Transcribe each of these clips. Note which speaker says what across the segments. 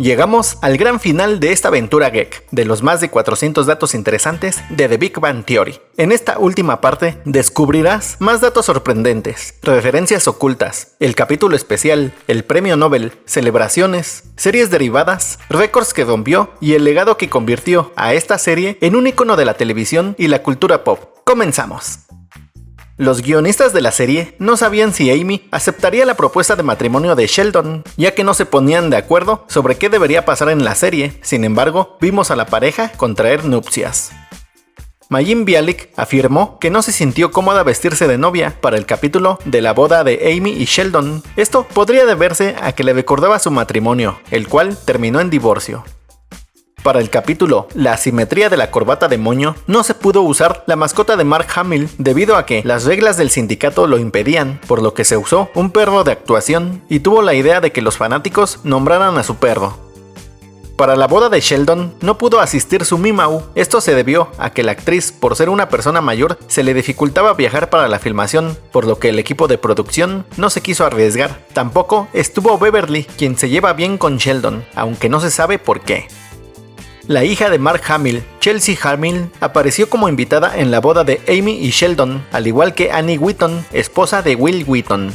Speaker 1: Llegamos al gran final de esta aventura geek, de los más de 400 datos interesantes de The Big Bang Theory. En esta última parte descubrirás más datos sorprendentes, referencias ocultas, el capítulo especial, el premio Nobel, celebraciones, series derivadas, récords que rompió y el legado que convirtió a esta serie en un icono de la televisión y la cultura pop. ¡Comenzamos! Los guionistas de la serie no sabían si Amy aceptaría la propuesta de matrimonio de Sheldon, ya que no se ponían de acuerdo sobre qué debería pasar en la serie. Sin embargo, vimos a la pareja contraer nupcias. Mayim Bialik afirmó que no se sintió cómoda vestirse de novia para el capítulo de la boda de Amy y Sheldon. Esto podría deberse a que le recordaba su matrimonio, el cual terminó en divorcio. Para el capítulo La asimetría de la corbata de moño, no se pudo usar la mascota de Mark Hamill debido a que las reglas del sindicato lo impedían, por lo que se usó un perro de actuación y tuvo la idea de que los fanáticos nombraran a su perro. Para la boda de Sheldon no pudo asistir su Mimau. Esto se debió a que la actriz, por ser una persona mayor, se le dificultaba viajar para la filmación, por lo que el equipo de producción no se quiso arriesgar. Tampoco estuvo Beverly, quien se lleva bien con Sheldon, aunque no se sabe por qué. La hija de Mark Hamill, Chelsea Hamill, apareció como invitada en la boda de Amy y Sheldon, al igual que Annie Wheaton, esposa de Will Wheaton.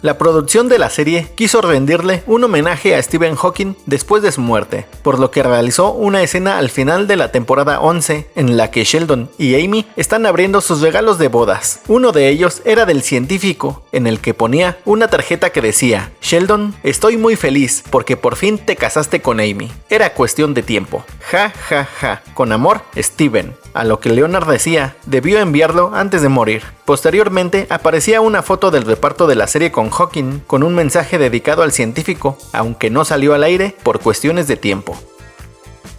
Speaker 1: La producción de la serie quiso rendirle un homenaje a Stephen Hawking después de su muerte, por lo que realizó una escena al final de la temporada 11 en la que Sheldon y Amy están abriendo sus regalos de bodas. Uno de ellos era del científico, en el que ponía una tarjeta que decía: Sheldon, estoy muy feliz porque por fin te casaste con Amy. Era cuestión de tiempo. Ja, ja, ja. Con amor, Steven. A lo que Leonard decía, debió enviarlo antes de morir. Posteriormente aparecía una foto del reparto de la serie con Hawking, con un mensaje dedicado al científico, aunque no salió al aire por cuestiones de tiempo.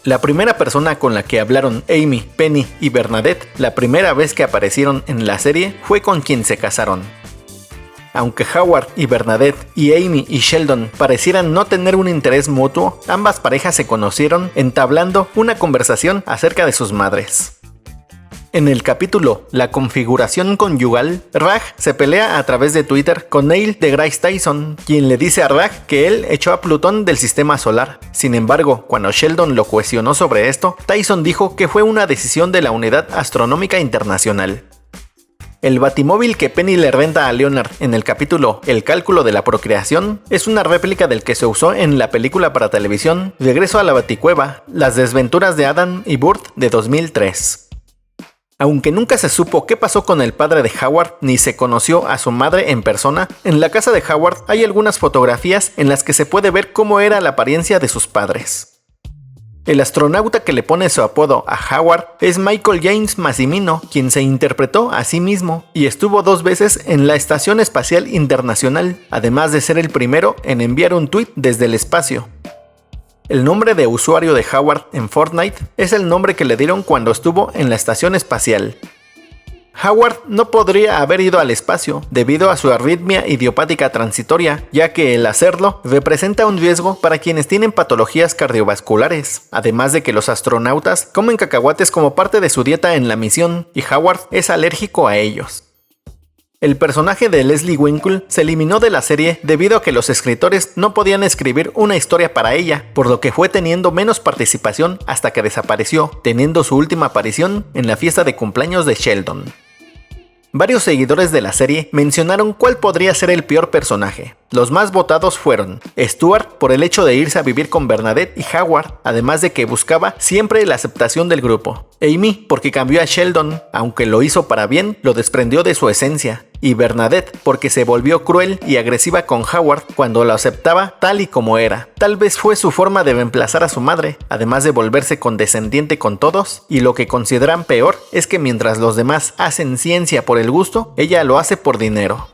Speaker 1: La primera persona con la que hablaron Amy, Penny y Bernadette la primera vez que aparecieron en la serie fue con quien se casaron. Aunque Howard y Bernadette y Amy y Sheldon parecieran no tener un interés mutuo, ambas parejas se conocieron entablando una conversación acerca de sus madres. En el capítulo La configuración conyugal, Raj se pelea a través de Twitter con Neil deGrasse Tyson, quien le dice a Raj que él echó a Plutón del sistema solar. Sin embargo, cuando Sheldon lo cuestionó sobre esto, Tyson dijo que fue una decisión de la Unidad Astronómica Internacional. El batimóvil que Penny le renta a Leonard en el capítulo El cálculo de la procreación es una réplica del que se usó en la película para televisión Regreso a la Baticueva, Las desventuras de Adam y Burt de 2003. Aunque nunca se supo qué pasó con el padre de Howard ni se conoció a su madre en persona, en la casa de Howard hay algunas fotografías en las que se puede ver cómo era la apariencia de sus padres. El astronauta que le pone su apodo a Howard es Michael James Massimino, quien se interpretó a sí mismo y estuvo 2 veces en la Estación Espacial Internacional, además de ser el primero en enviar un tuit desde el espacio. El nombre de usuario de Howard en Fortnite es el nombre que le dieron cuando estuvo en la estación espacial. Howard no podría haber ido al espacio debido a su arritmia idiopática transitoria, ya que el hacerlo representa un riesgo para quienes tienen patologías cardiovasculares, además de que los astronautas comen cacahuates como parte de su dieta en la misión y Howard es alérgico a ellos. El personaje de Leslie Winkle se eliminó de la serie debido a que los escritores no podían escribir una historia para ella, por lo que fue teniendo menos participación hasta que desapareció, teniendo su última aparición en la fiesta de cumpleaños de Sheldon. Varios seguidores de la serie mencionaron cuál podría ser el peor personaje. Los más votados fueron Stuart por el hecho de irse a vivir con Bernadette y Howard, además de que buscaba siempre la aceptación del grupo. Amy porque cambió a Sheldon, aunque lo hizo para bien, lo desprendió de su esencia. Y Bernadette porque se volvió cruel y agresiva con Howard cuando lo aceptaba tal y como era. Tal vez fue su forma de reemplazar a su madre, además de volverse condescendiente con todos, y lo que consideran peor es que mientras los demás hacen ciencia por el gusto, ella lo hace por dinero.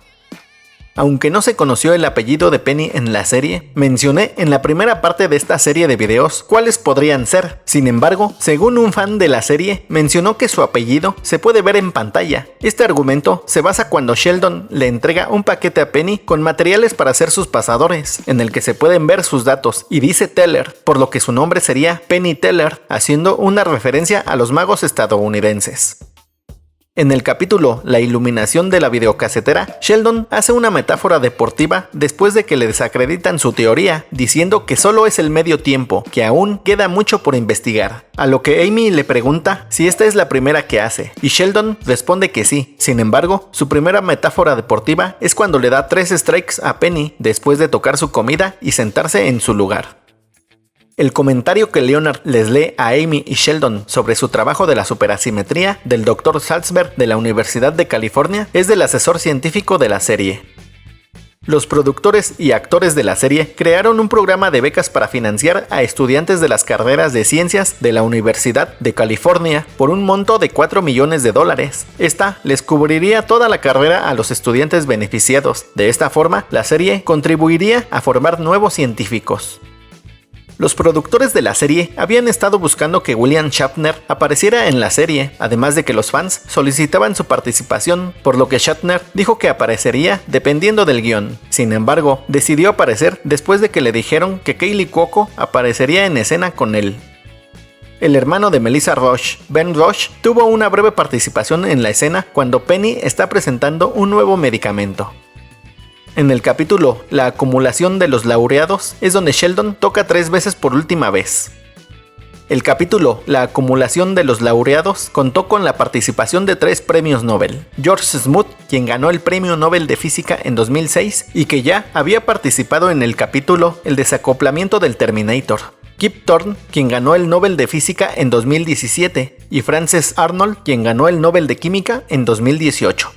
Speaker 1: Aunque no se conoció el apellido de Penny en la serie, mencioné en la primera parte de esta serie de videos cuáles podrían ser. Sin embargo, según un fan de la serie, mencionó que su apellido se puede ver en pantalla. Este argumento se basa cuando Sheldon le entrega un paquete a Penny con materiales para hacer sus pasadores, en el que se pueden ver sus datos, y dice Teller, por lo que su nombre sería Penny Teller, haciendo una referencia a los magos estadounidenses. En el capítulo La iluminación de la videocasetera, Sheldon hace una metáfora deportiva después de que le desacreditan su teoría, diciendo que solo es el medio tiempo, que aún queda mucho por investigar. A lo que Amy le pregunta si esta es la primera que hace, y Sheldon responde que sí. Sin embargo, su primera metáfora deportiva es cuando le da 3 strikes a Penny después de tocar su comida y sentarse en su lugar. El comentario que Leonard les lee a Amy y Sheldon sobre su trabajo de la superasimetría del Dr. Salzberg de la Universidad de California es del asesor científico de la serie. Los productores y actores de la serie crearon un programa de becas para financiar a estudiantes de las carreras de ciencias de la Universidad de California por un monto de $4 millones. Esta les cubriría toda la carrera a los estudiantes beneficiados. De esta forma, la serie contribuiría a formar nuevos científicos. Los productores de la serie habían estado buscando que William Shatner apareciera en la serie, además de que los fans solicitaban su participación, por lo que Shatner dijo que aparecería dependiendo del guión. Sin embargo, decidió aparecer después de que le dijeron que Kaley Cuoco aparecería en escena con él. El hermano de Melissa Rush, Ben Rush, tuvo una breve participación en la escena cuando Penny está presentando un nuevo medicamento. En el capítulo La acumulación de los laureados es donde Sheldon toca 3 veces por última vez. El capítulo La acumulación de los laureados contó con la participación de 3 premios Nobel. George Smoot, quien ganó el premio Nobel de Física en 2006 y que ya había participado en el capítulo El desacoplamiento del Terminator. Kip Thorne, quien ganó el Nobel de Física en 2017, y Frances Arnold, quien ganó el Nobel de Química en 2018.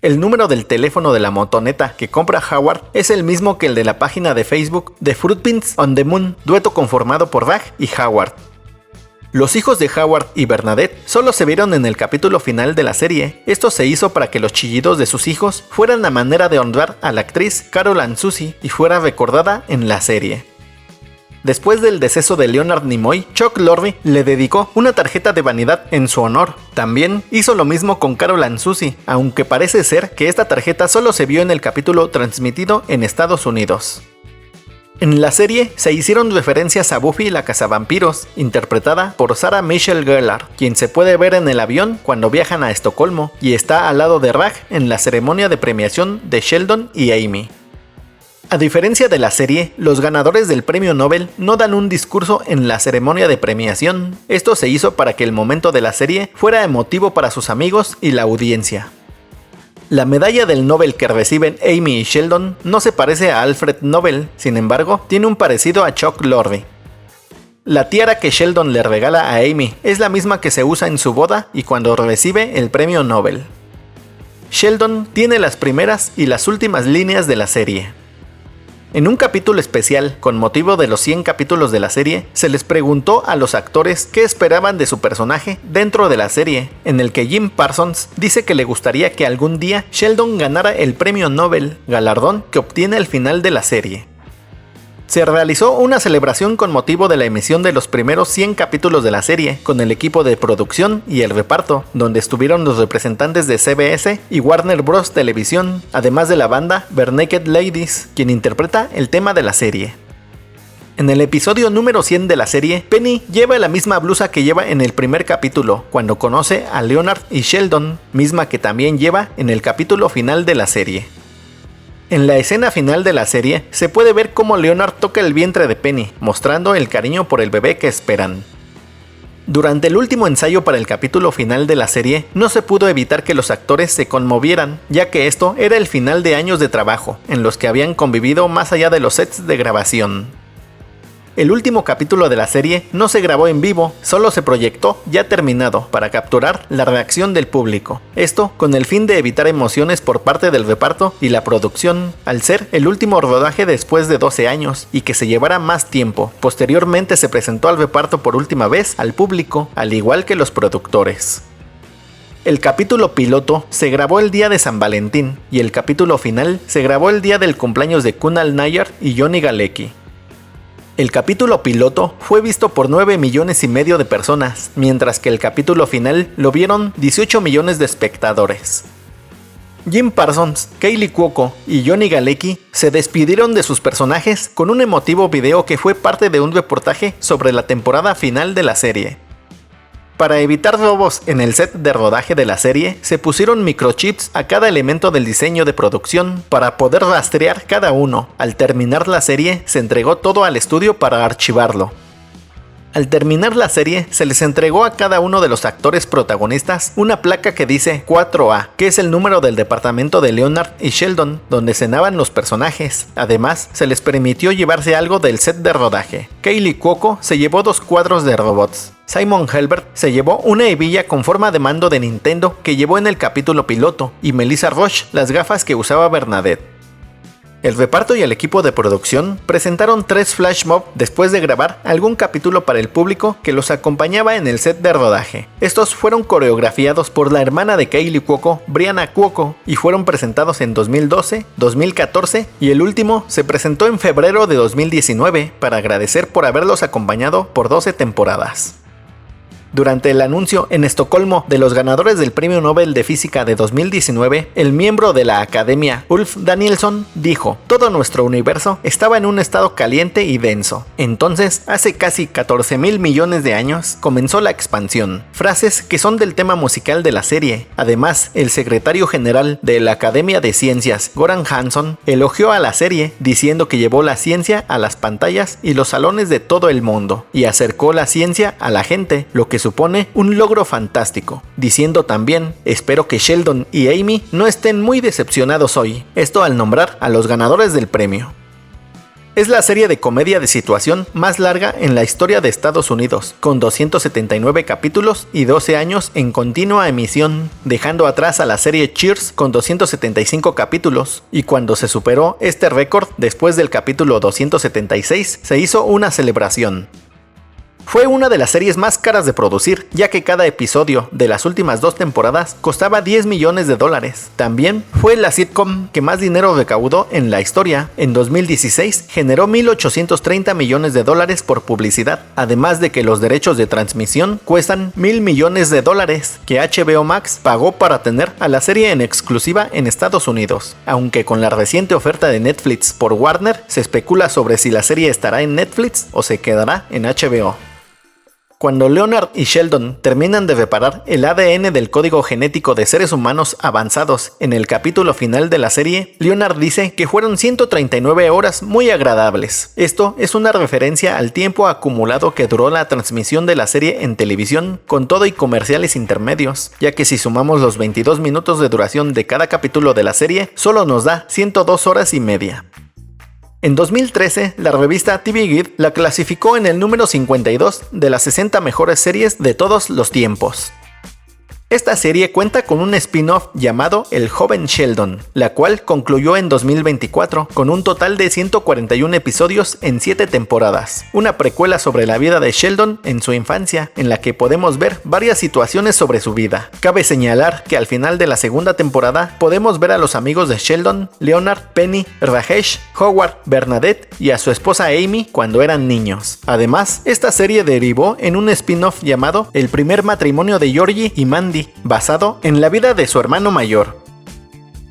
Speaker 1: El número del teléfono de la motoneta que compra Howard es el mismo que el de la página de Facebook de Footprints on the Moon, dueto conformado por Raj y Howard. Los hijos de Howard y Bernadette solo se vieron en el capítulo final de la serie. Esto se hizo para que los chillidos de sus hijos fueran la manera de honrar a la actriz Carol Ann Susi y fuera recordada en la serie. Después del deceso de Leonard Nimoy, Chuck Lorre le dedicó una tarjeta de vanidad en su honor. También hizo lo mismo con Carol Ann Susi, aunque parece ser que esta tarjeta solo se vio en el capítulo transmitido en Estados Unidos. En la serie se hicieron referencias a Buffy la cazavampiros, interpretada por Sarah Michelle Gellar, quien se puede ver en el avión cuando viajan a Estocolmo y está al lado de Raj en la ceremonia de premiación de Sheldon y Amy. A diferencia de la serie, los ganadores del premio Nobel no dan un discurso en la ceremonia de premiación. Esto se hizo para que el momento de la serie fuera emotivo para sus amigos y la audiencia. La medalla del Nobel que reciben Amy y Sheldon no se parece a Alfred Nobel, sin embargo, tiene un parecido a Chuck Lorre. La tiara que Sheldon le regala a Amy es la misma que se usa en su boda y cuando recibe el premio Nobel. Sheldon tiene las primeras y las últimas líneas de la serie. En un capítulo especial, con motivo de los 100 capítulos de la serie, se les preguntó a los actores qué esperaban de su personaje dentro de la serie, en el que Jim Parsons dice que le gustaría que algún día Sheldon ganara el premio Nobel, galardón que obtiene al final de la serie. Se realizó una celebración con motivo de la emisión de los primeros 100 capítulos de la serie, con el equipo de producción y el reparto, donde estuvieron los representantes de CBS y Warner Bros. Televisión, además de la banda Barenaked Ladies, quien interpreta el tema de la serie. En el episodio número 100 de la serie, Penny lleva la misma blusa que lleva en el primer capítulo, cuando conoce a Leonard y Sheldon, misma que también lleva en el capítulo final de la serie. En la escena final de la serie, se puede ver cómo Leonard toca el vientre de Penny, mostrando el cariño por el bebé que esperan. Durante el último ensayo para el capítulo final de la serie, no se pudo evitar que los actores se conmovieran, ya que esto era el final de años de trabajo, en los que habían convivido más allá de los sets de grabación. El último capítulo de la serie no se grabó en vivo, solo se proyectó ya terminado para capturar la reacción del público. Esto con el fin de evitar emociones por parte del reparto y la producción, al ser el último rodaje después de 12 años y que se llevara más tiempo. Posteriormente se presentó al reparto por última vez al público, al igual que los productores. El capítulo piloto se grabó el día de San Valentín y el capítulo final se grabó el día del cumpleaños de Kunal Nayyar y Johnny Galecki. El capítulo piloto fue visto por 9,5 millones de personas, mientras que el capítulo final lo vieron 18 millones de espectadores. Jim Parsons, Kaley Cuoco y Johnny Galecki se despidieron de sus personajes con un emotivo video que fue parte de un reportaje sobre la temporada final de la serie. Para evitar robos en el set de rodaje de la serie, se pusieron microchips a cada elemento del diseño de producción para poder rastrear cada uno. Al terminar la serie, se entregó todo al estudio para archivarlo. Al terminar la serie, se les entregó a cada uno de los actores protagonistas una placa que dice 4A, que es el número del departamento de Leonard y Sheldon, donde cenaban los personajes. Además, se les permitió llevarse algo del set de rodaje. Kaley Cuoco se llevó 2 cuadros de robots. Simon Helberg se llevó una hebilla con forma de mando de Nintendo que llevó en el capítulo piloto, y Melissa Roche las gafas que usaba Bernadette. El reparto y el equipo de producción presentaron 3 flash mob después de grabar algún capítulo para el público que los acompañaba en el set de rodaje. Estos fueron coreografiados por la hermana de Kaley Cuoco, Brianna Cuoco, y fueron presentados en 2012, 2014 y el último se presentó en febrero de 2019 para agradecer por haberlos acompañado por 12 temporadas. Durante el anuncio en Estocolmo de los ganadores del Premio Nobel de Física de 2019, el miembro de la Academia, Ulf Danielsson, dijo: "Todo nuestro universo estaba en un estado caliente y denso. Entonces, hace casi 14.000 millones de años, comenzó la expansión". Frases que son del tema musical de la serie. Además, el secretario general de la Academia de Ciencias, Goran Hansson, elogió a la serie diciendo que llevó la ciencia a las pantallas y los salones de todo el mundo, y acercó la ciencia a la gente, lo que supone un logro fantástico, diciendo también: "Espero que Sheldon y Amy no estén muy decepcionados hoy", esto al nombrar a los ganadores del premio. Es la serie de comedia de situación más larga en la historia de Estados Unidos, con 279 capítulos y 12 años en continua emisión, dejando atrás a la serie Cheers con 275 capítulos, y cuando se superó este récord después del capítulo 276, se hizo una celebración. Fue una de las series más caras de producir, ya que cada episodio de las últimas 2 temporadas costaba $10 millones. También fue la sitcom que más dinero recaudó en la historia. En 2016 generó $1.830 millones por publicidad, además de que los derechos de transmisión cuestan $1.000 millones que HBO Max pagó para tener a la serie en exclusiva en Estados Unidos. Aunque con la reciente oferta de Netflix por Warner, se especula sobre si la serie estará en Netflix o se quedará en HBO. Cuando Leonard y Sheldon terminan de reparar el ADN del código genético de seres humanos avanzados en el capítulo final de la serie, Leonard dice que fueron 139 horas muy agradables. Esto es una referencia al tiempo acumulado que duró la transmisión de la serie en televisión, con todo y comerciales intermedios, ya que si sumamos los 22 minutos de duración de cada capítulo de la serie, solo nos da 102 horas y media. En 2013, la revista TV Guide la clasificó en el número 52 de las 60 mejores series de todos los tiempos. Esta serie cuenta con un spin-off llamado El Joven Sheldon, la cual concluyó en 2024 con un total de 141 episodios en 7 temporadas. Una precuela sobre la vida de Sheldon en su infancia, en la que podemos ver varias situaciones sobre su vida. Cabe señalar que al final de la segunda temporada podemos ver a los amigos de Sheldon, Leonard, Penny, Rajesh, Howard, Bernadette y a su esposa Amy cuando eran niños. Además, esta serie derivó en un spin-off llamado El primer matrimonio de Georgie y Mandy, basado en la vida de su hermano mayor.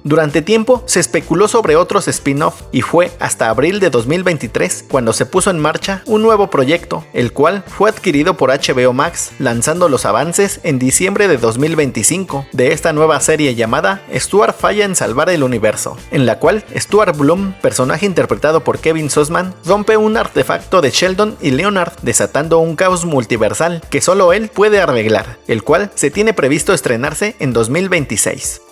Speaker 1: Durante tiempo se especuló sobre otros spin-off y fue hasta abril de 2023 cuando se puso en marcha un nuevo proyecto, el cual fue adquirido por HBO Max, lanzando los avances en diciembre de 2025 de esta nueva serie llamada Stuart falla en salvar el universo, en la cual Stuart Bloom, personaje interpretado por Kevin Sussman, rompe un artefacto de Sheldon y Leonard, desatando un caos multiversal que solo él puede arreglar, el cual se tiene previsto estrenarse en 2026.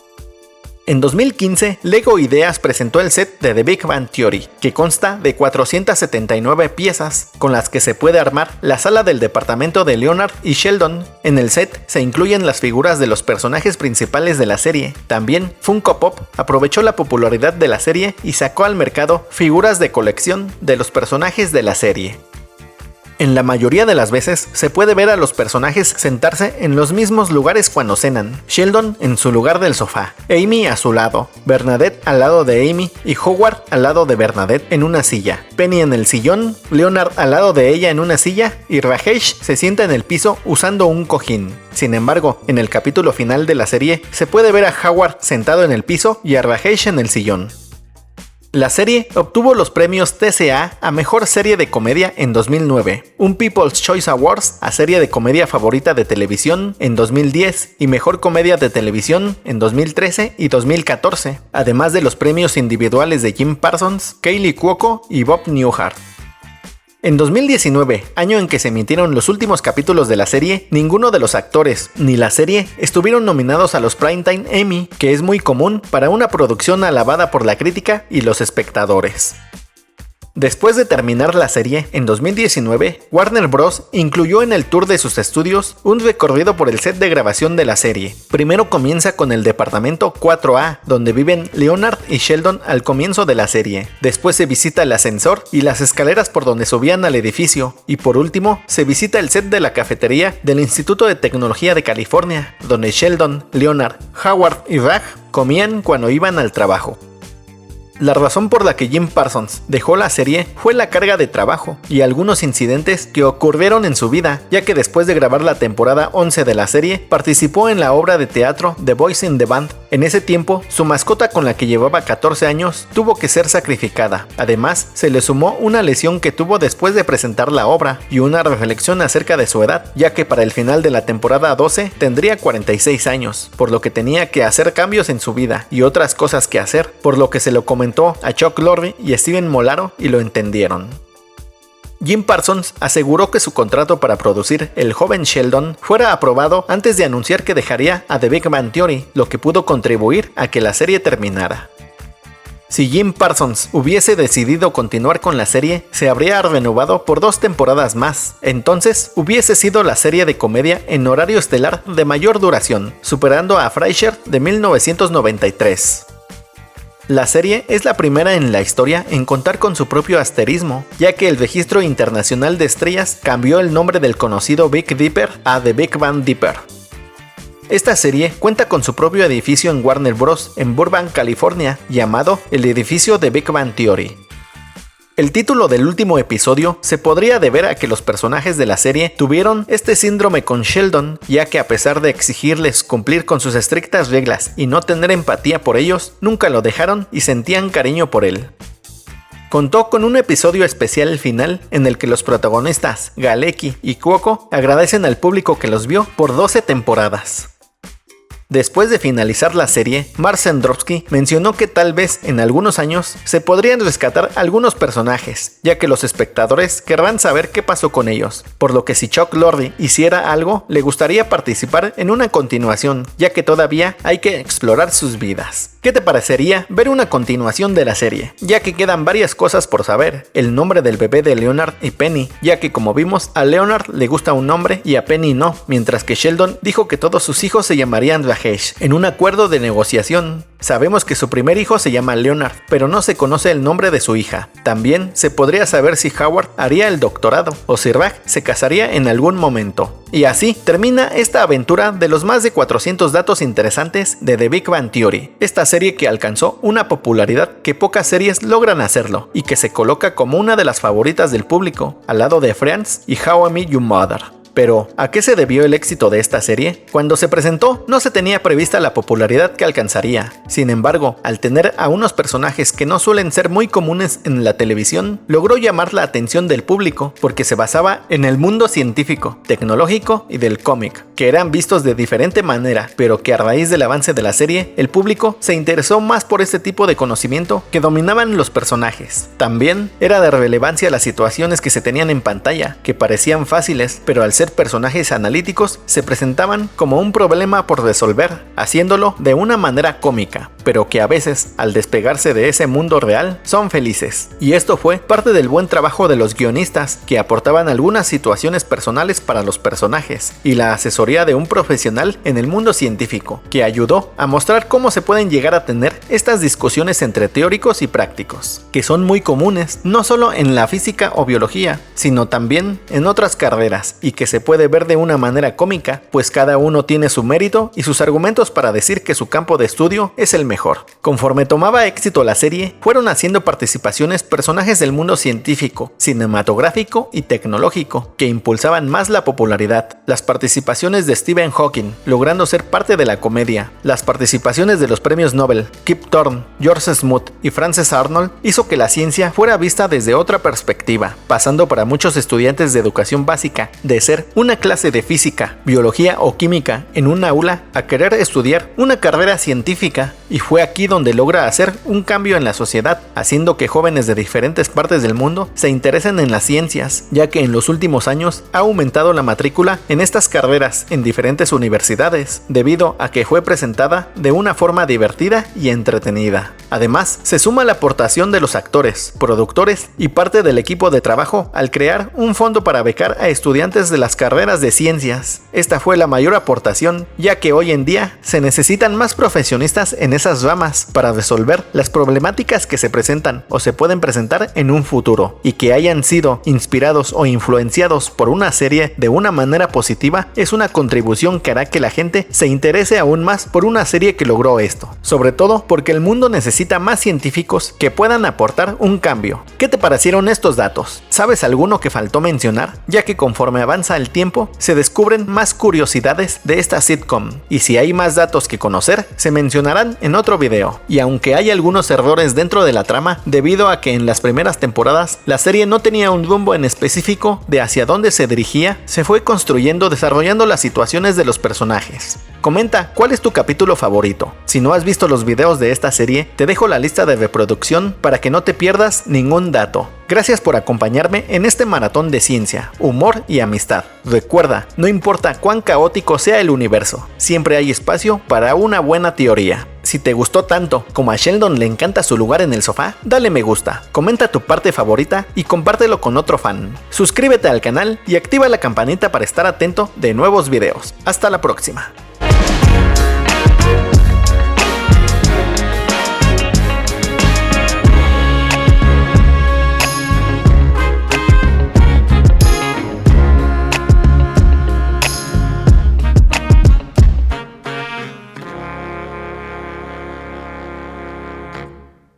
Speaker 1: En 2015, Lego Ideas presentó el set de The Big Bang Theory, que consta de 479 piezas, con las que se puede armar la sala del departamento de Leonard y Sheldon. En el set se incluyen las figuras de los personajes principales de la serie. También Funko Pop aprovechó la popularidad de la serie y sacó al mercado figuras de colección de los personajes de la serie. En la mayoría de las veces se puede ver a los personajes sentarse en los mismos lugares cuando cenan. Sheldon en su lugar del sofá, Amy a su lado, Bernadette al lado de Amy y Howard al lado de Bernadette en una silla, Penny en el sillón, Leonard al lado de ella en una silla y Rajesh se sienta en el piso usando un cojín. Sin embargo, en el capítulo final de la serie se puede ver a Howard sentado en el piso y a Rajesh en el sillón. La serie obtuvo los premios TCA a Mejor Serie de Comedia en 2009, un People's Choice Awards a Serie de Comedia Favorita de Televisión en 2010 y Mejor Comedia de Televisión en 2013 y 2014, además de los premios individuales de Jim Parsons, Kaley Cuoco y Bob Newhart. En 2019, año en que se emitieron los últimos capítulos de la serie, ninguno de los actores ni la serie estuvieron nominados a los Primetime Emmy, que es muy común para una producción alabada por la crítica y los espectadores. Después de terminar la serie, en 2019, Warner Bros. Incluyó en el tour de sus estudios un recorrido por el set de grabación de la serie. Primero comienza con el departamento 4A, donde viven Leonard y Sheldon al comienzo de la serie. Después se visita el ascensor y las escaleras por donde subían al edificio. Y por último, se visita el set de la cafetería del Instituto de Tecnología de California, donde Sheldon, Leonard, Howard y Raj comían cuando iban al trabajo. La razón por la que Jim Parsons dejó la serie fue la carga de trabajo y algunos incidentes que ocurrieron en su vida, ya que después de grabar la temporada 11 de la serie, participó en la obra de teatro The Boys in the Band. En ese tiempo, su mascota con la que llevaba 14 años tuvo que ser sacrificada. Además, se le sumó una lesión que tuvo después de presentar la obra y una reflexión acerca de su edad, ya que para el final de la temporada 12 tendría 46 años, por lo que tenía que hacer cambios en su vida y otras cosas que hacer, por lo que se lo comentó a Chuck Lorre y Steven Molaro y lo entendieron. Jim Parsons aseguró que su contrato para producir El joven Sheldon fuera aprobado antes de anunciar que dejaría a The Big Bang Theory, lo que pudo contribuir a que la serie terminara. Si Jim Parsons hubiese decidido continuar con la serie, se habría renovado por 2 temporadas más. Entonces, hubiese sido la serie de comedia en horario estelar de mayor duración, superando a Frasier de 1993. La serie es la primera en la historia en contar con su propio asterismo, ya que el Registro Internacional de Estrellas cambió el nombre del conocido Big Dipper a The Big Bang Dipper. Esta serie cuenta con su propio edificio en Warner Bros. En Burbank, California, llamado el edificio de Big Bang Theory. El título del último episodio se podría deber a que los personajes de la serie tuvieron este síndrome con Sheldon, ya que a pesar de exigirles cumplir con sus estrictas reglas y no tener empatía por ellos, nunca lo dejaron y sentían cariño por él. Contó con un episodio especial final en el que los protagonistas, Galecki y Cuoco, agradecen al público que los vio por 12 temporadas. Después de finalizar la serie, Mark Zendrowski mencionó que tal vez en algunos años se podrían rescatar algunos personajes, ya que los espectadores querrán saber qué pasó con ellos, por lo que si Chuck Lorre hiciera algo, le gustaría participar en una continuación, ya que todavía hay que explorar sus vidas. ¿Qué te parecería ver una continuación de la serie? Ya que quedan varias cosas por saber, el nombre del bebé de Leonard y Penny, ya que como vimos a Leonard le gusta un nombre y a Penny no, mientras que Sheldon dijo que todos sus hijos se llamarían Rajesh, en un acuerdo de negociación. Sabemos que su primer hijo se llama Leonard, pero no se conoce el nombre de su hija. También se podría saber si Howard haría el doctorado o si Raj se casaría en algún momento. Y así termina esta aventura de los más de 400 datos interesantes de The Big Bang Theory, esta serie que alcanzó una popularidad que pocas series logran hacerlo y que se coloca como una de las favoritas del público, al lado de Friends y How I Met Your Mother. Pero, ¿a qué se debió el éxito de esta serie? Cuando se presentó, no se tenía prevista la popularidad que alcanzaría. Sin embargo, al tener a unos personajes que no suelen ser muy comunes en la televisión, logró llamar la atención del público porque se basaba en el mundo científico, tecnológico y del cómic, que eran vistos de diferente manera, pero que a raíz del avance de la serie, el público se interesó más por este tipo de conocimiento que dominaban los personajes. También era de relevancia las situaciones que se tenían en pantalla, que parecían fáciles, pero al ser personajes analíticos se presentaban como un problema por resolver, haciéndolo de una manera cómica, pero que a veces, al despegarse de ese mundo real, son felices. Y esto fue parte del buen trabajo de los guionistas, que aportaban algunas situaciones personales para los personajes, y la asesoría de un profesional en el mundo científico, que ayudó a mostrar cómo se pueden llegar a tener estas discusiones entre teóricos y prácticos, que son muy comunes no solo en la física o biología, sino también en otras carreras, y que se puede ver de una manera cómica, pues cada uno tiene su mérito y sus argumentos para decir que su campo de estudio es el mejor. mejor. Conforme tomaba éxito la serie, fueron haciendo participaciones personajes del mundo científico, cinematográfico y tecnológico, que impulsaban más la popularidad. Las participaciones de Stephen Hawking, logrando ser parte de la comedia. Las participaciones de los premios Nobel, Kip Thorne, George Smoot y Frances Arnold, hizo que la ciencia fuera vista desde otra perspectiva, pasando para muchos estudiantes de educación básica de ser una clase de física, biología o química en un aula a querer estudiar una carrera científica, y fue aquí donde logra hacer un cambio en la sociedad, haciendo que jóvenes de diferentes partes del mundo se interesen en las ciencias, ya que en los últimos años ha aumentado la matrícula en estas carreras en diferentes universidades, debido a que fue presentada de una forma divertida y entretenida. Además, se suma la aportación de los actores, productores y parte del equipo de trabajo al crear un fondo para becar a estudiantes de las carreras de ciencias. Esta fue la mayor aportación, ya que hoy en día se necesitan más profesionistas en esas ramas para resolver las problemáticas que se presentan o se pueden presentar en un futuro, y que hayan sido inspirados o influenciados por una serie de una manera positiva es una contribución que hará que la gente se interese aún más por una serie que logró esto, sobre todo porque el mundo necesita más científicos que puedan aportar un cambio. ¿Qué te parecieron estos datos? ¿Sabes alguno que faltó mencionar? Ya que conforme avanza el tiempo se descubren más curiosidades de esta sitcom, y si hay más datos que conocer se mencionarán en otro video. Y aunque hay algunos errores dentro de la trama, debido a que en las primeras temporadas la serie no tenía un rumbo en específico de hacia dónde se dirigía, se fue construyendo desarrollando las situaciones de los personajes. Comenta cuál es tu capítulo favorito. Si no has visto los videos de esta serie, te dejo la lista de reproducción para que no te pierdas ningún dato. Gracias por acompañarme en este maratón de ciencia, humor y amistad. Recuerda, no importa cuán caótico sea el universo, siempre hay espacio para una buena teoría. Si te gustó tanto como a Sheldon le encanta su lugar en el sofá, dale me gusta, comenta tu parte favorita y compártelo con otro fan. Suscríbete al canal y activa la campanita para estar atento de nuevos videos. Hasta la próxima.